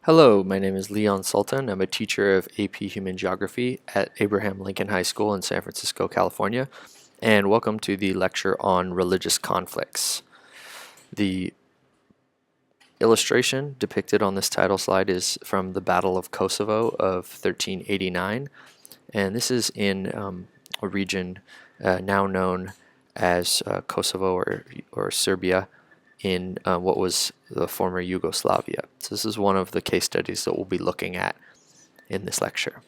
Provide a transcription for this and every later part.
Hello, my name is Leon Sultan. I'm a teacher of AP Human Geography at Abraham Lincoln High School in San Francisco, California, and welcome to the lecture on religious conflicts. The illustration depicted on this title slide is from the Battle of Kosovo of 1389, and this is in a region now known as Kosovo or Serbia in what was the former Yugoslavia. So this is one of the case studies that we'll be looking at in this lecture.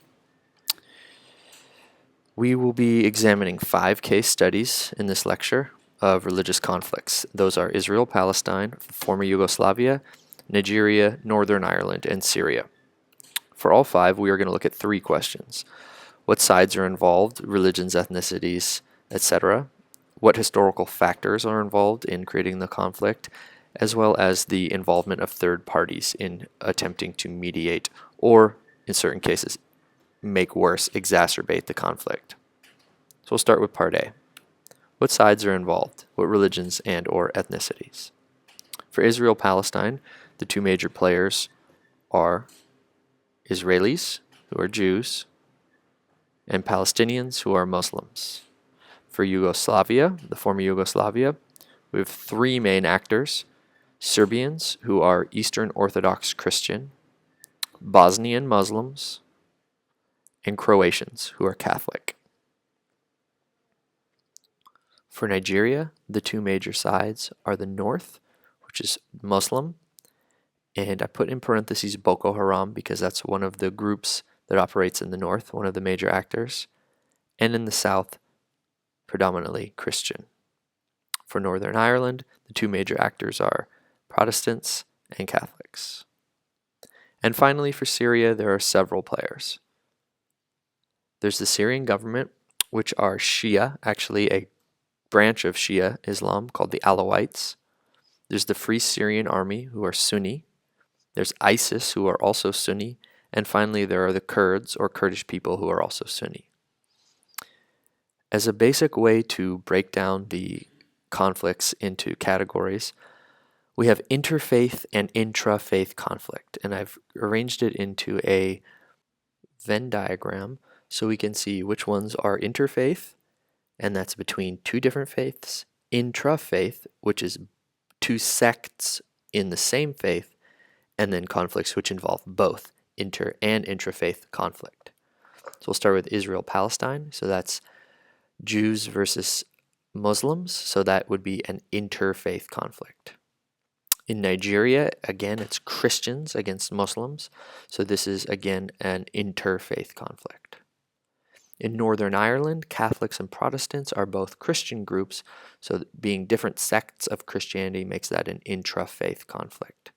We will be examining 5 case studies in this lecture of religious conflicts. Those are Israel, Palestine, former Yugoslavia, Nigeria, Northern Ireland, and Syria. For all 5, we are going to look at 3 questions. What sides are involved, religions, ethnicities, etc.? What historical factors are involved in creating the conflict, as well as the involvement of third parties in attempting to mediate or, in certain cases, make worse, exacerbate the conflict. So we'll start with part A. What sides are involved? What religions and or ethnicities? For Israel-Palestine, the 2 major players are Israelis, who are Jews, and Palestinians, who are Muslims. For Yugoslavia, the former Yugoslavia, we have 3 main actors: Serbians, who are Eastern Orthodox Christian, Bosnian Muslims, and Croatians, who are Catholic. For Nigeria, the 2 major sides are the north, which is Muslim, and I put in parentheses Boko Haram because that's one of the groups that operates in the north, one of the major actors, and in the south, predominantly Christian. For Northern Ireland, the 2 major actors are Protestants and Catholics. And finally, for Syria, there are several players. There's the Syrian government, which are Shia, actually a branch of Shia Islam called the Alawites. There's the Free Syrian Army, who are Sunni. There's ISIS, who are also Sunni. And finally, there are the Kurds, or Kurdish people, who are also Sunni. As a basic way to break down the conflicts into categories, we have interfaith and intrafaith conflict, and I've arranged it into a Venn diagram so we can see which ones are interfaith, and that's between 2 different faiths, intrafaith, which is 2 sects in the same faith, and then conflicts which involve both inter and intrafaith conflict. So we'll start with Israel-Palestine, so that's Jews versus Muslims, so that would be an interfaith conflict. In Nigeria, again, it's Christians against Muslims, so this is, again, an interfaith conflict. In Northern Ireland, Catholics and Protestants are both Christian groups, so being different sects of Christianity makes that an intrafaith conflict.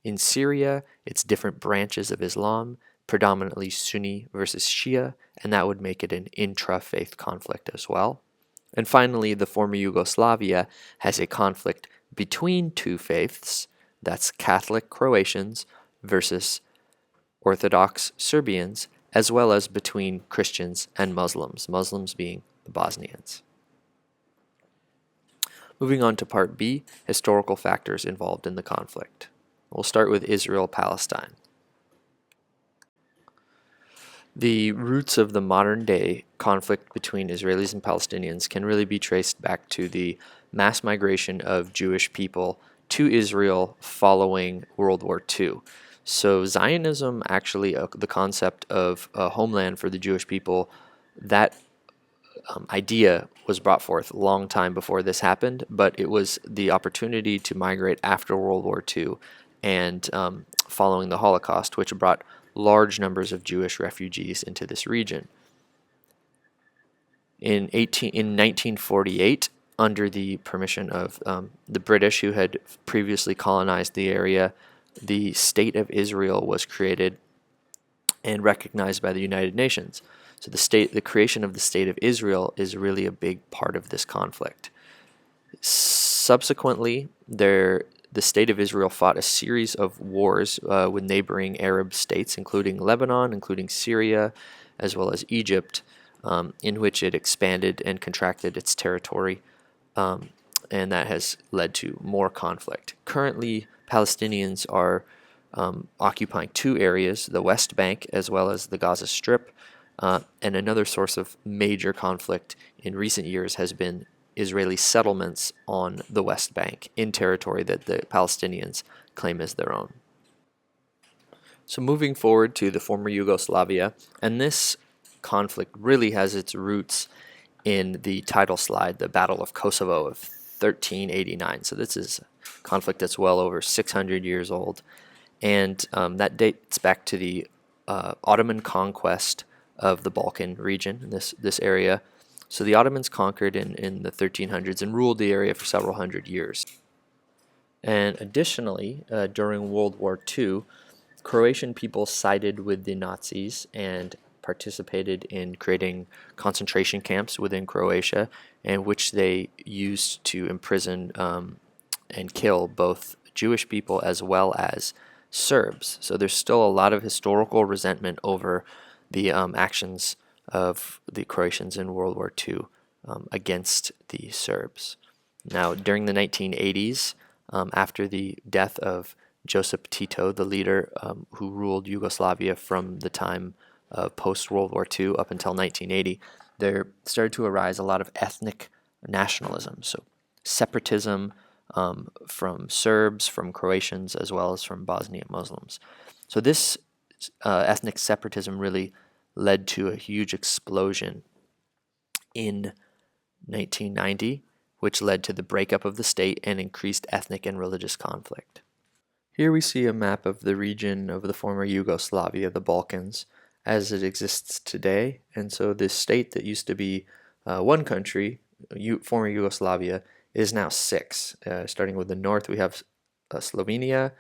In Syria, it's different branches of Islam, predominantly Sunni versus Shia, and that would make it an intrafaith conflict as well. And finally, the former Yugoslavia has a conflict between 2 faiths, that's Catholic Croatians versus Orthodox Serbians, as well as between Christians and Muslims, Muslims being the Bosnians. Moving on to part B, historical factors involved in the conflict. We'll start with Israel-Palestine. The roots of the modern-day conflict between Israelis and Palestinians can really be traced back to the mass migration of Jewish people to Israel following World War II. So Zionism, actually, the concept of a homeland for the Jewish people, that idea was brought forth a long time before this happened, but it was the opportunity to migrate after World War II and following the Holocaust, which brought large numbers of Jewish refugees into this region. In 1948, under the permission of the British, who had previously colonized the area, the State of Israel was created and recognized by the United Nations. So the creation of the State of Israel is really a big part of this conflict. Subsequently, the State of Israel fought a series of wars with neighboring Arab states, including Lebanon, including Syria, as well as Egypt, in which it expanded and contracted its territory, and that has led to more conflict. Currently, Palestinians are occupying two areas, the West Bank as well as the Gaza Strip. And another source of major conflict in recent years has been Israeli settlements on the West Bank in territory that the Palestinians claim as their own. So moving forward to the former Yugoslavia, and this conflict really has its roots in the title slide, the Battle of Kosovo of 1389. So this is a conflict that's well over 600 years old, and that dates back to the Ottoman conquest of the Balkan region, this area. So the Ottomans conquered in the 1300s and ruled the area for several hundred years. And additionally, during World War II, Croatian people sided with the Nazis and participated in creating concentration camps within Croatia, in which they used to imprison and kill both Jewish people as well as Serbs. So there's still a lot of historical resentment over the actions of the Croatians in World War II against the Serbs. Now, during the 1980s, after the death of Josip Tito, the leader who ruled Yugoslavia from the time of post-World War II up until 1980, there started to arise a lot of ethnic nationalism, so separatism from Serbs, from Croatians, as well as from Bosnian Muslims. So this ethnic separatism really led to a huge explosion in 1990, which led to the breakup of the state and increased ethnic and religious conflict. Here we see a map of the region of the former Yugoslavia, the Balkans, as it exists today. And so this state that used to be one country, former Yugoslavia, is now six. Starting with the north, we have Slovenia,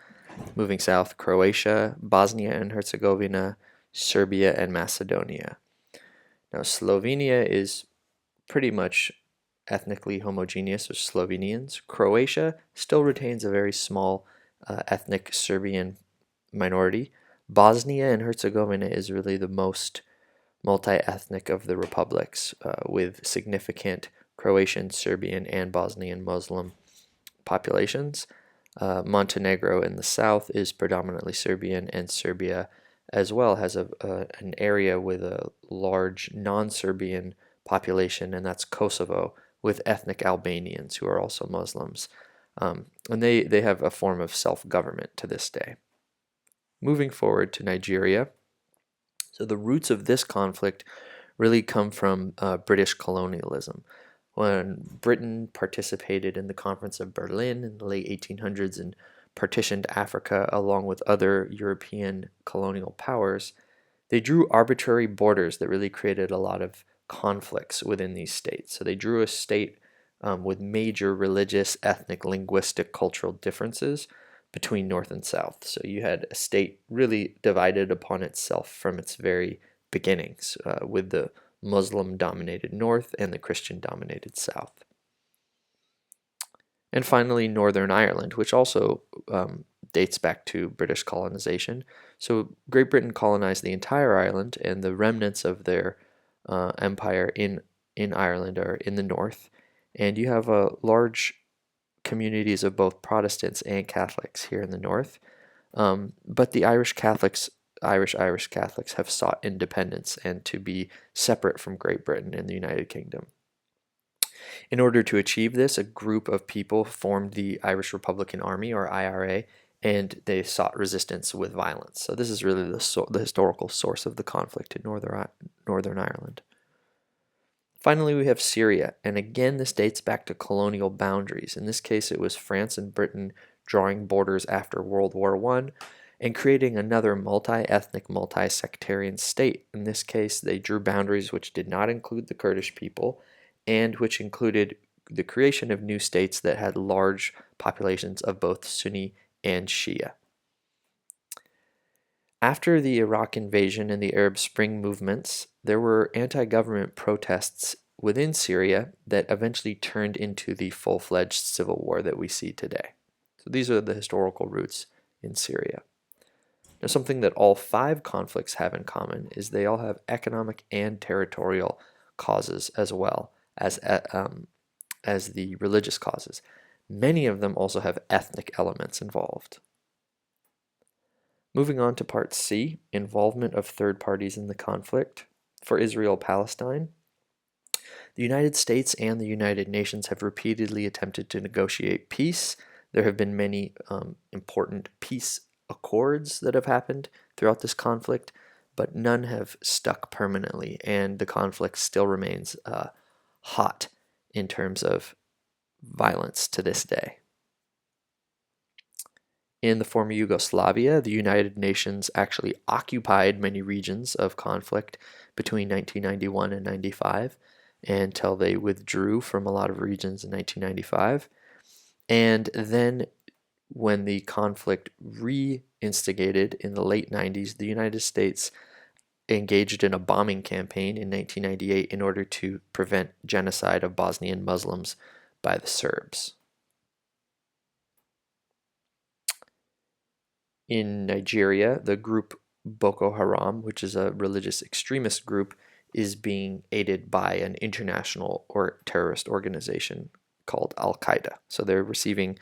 moving south, Croatia, Bosnia and Herzegovina, Serbia, and Macedonia. Now, Slovenia is pretty much ethnically homogeneous, or Slovenians. Croatia still retains a very small ethnic Serbian minority. Bosnia and Herzegovina is really the most multi-ethnic of the republics, with significant Croatian, Serbian, and Bosnian Muslim populations. Montenegro in the south is predominantly Serbian, and Serbia as well has an area with a large non-Serbian population, and that's Kosovo, with ethnic Albanians who are also Muslims. And they have a form of self-government to this day. Moving forward to Nigeria, so the roots of this conflict really come from British colonialism. When Britain participated in the Conference of Berlin in the late 1800s and partitioned Africa along with other European colonial powers, they drew arbitrary borders that really created a lot of conflicts within these states. So they drew a state with major religious, ethnic, linguistic, cultural differences between North and South. So you had a state really divided upon itself from its very beginnings, with the Muslim-dominated North and the Christian-dominated South. And finally, Northern Ireland, which also dates back to British colonization. So Great Britain colonized the entire island, and the remnants of their empire in Ireland are in the north. And you have large communities of both Protestants and Catholics here in the north. But the Irish Catholics have sought independence and to be separate from Great Britain and the United Kingdom. In order to achieve this, a group of people formed the Irish Republican Army, or IRA, and they sought resistance with violence. So this is really the historical source of the conflict in Northern Ireland. Finally, we have Syria, and again, this dates back to colonial boundaries. In this case, it was France and Britain drawing borders after World War I and creating another multi-ethnic, multi-sectarian state. In this case, they drew boundaries which did not include the Kurdish people and which included the creation of new states that had large populations of both Sunni and Shia. After the Iraq invasion and the Arab Spring movements, there were anti-government protests within Syria that eventually turned into the full-fledged civil war that we see today. So these are the historical roots in Syria. Now, something that all five conflicts have in common is they all have economic and territorial causes as well as the religious causes. Many of them also have ethnic elements involved. Moving on to part C, involvement of third parties in the conflict. For Israel-Palestine, the United States and the United Nations have repeatedly attempted to negotiate peace. There have been many important peace accords that have happened throughout this conflict, but none have stuck permanently, and the conflict still remains hot in terms of violence to this day. In the former Yugoslavia, the United Nations actually occupied many regions of conflict between 1991 and 95 until they withdrew from a lot of regions in 1995. And then when the conflict re-instigated in the late 90s, the United States engaged in a bombing campaign in 1998 in order to prevent genocide of Bosnian Muslims by the Serbs. In Nigeria, the group Boko Haram, which is a religious extremist group, is being aided by an international or terrorist organization called Al-Qaeda. So they're receiving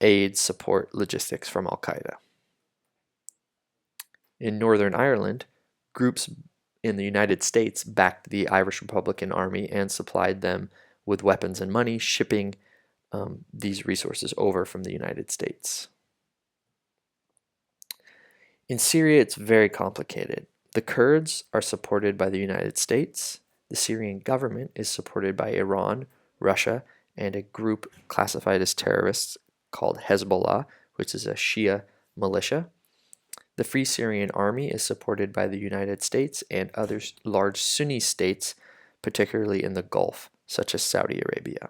aid, support, logistics from Al-Qaeda. In Northern Ireland, groups in the United States backed the Irish Republican Army and supplied them with weapons and money, shipping these resources over from the United States. In Syria, it's very complicated. The Kurds are supported by the United States. The Syrian government is supported by Iran, Russia, and a group classified as terrorists called Hezbollah, which is a Shia militia. The Free Syrian Army is supported by the United States and other large Sunni states, particularly in the Gulf, such as Saudi Arabia.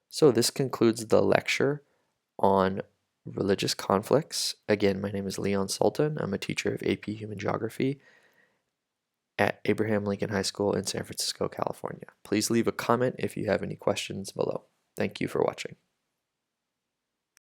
So this concludes the lecture on religious conflicts. Again, my name is Leon Sultan. I'm a teacher of AP Human Geography at Abraham Lincoln High School in San Francisco, California. Please leave a comment if you have any questions below. Thank you for watching.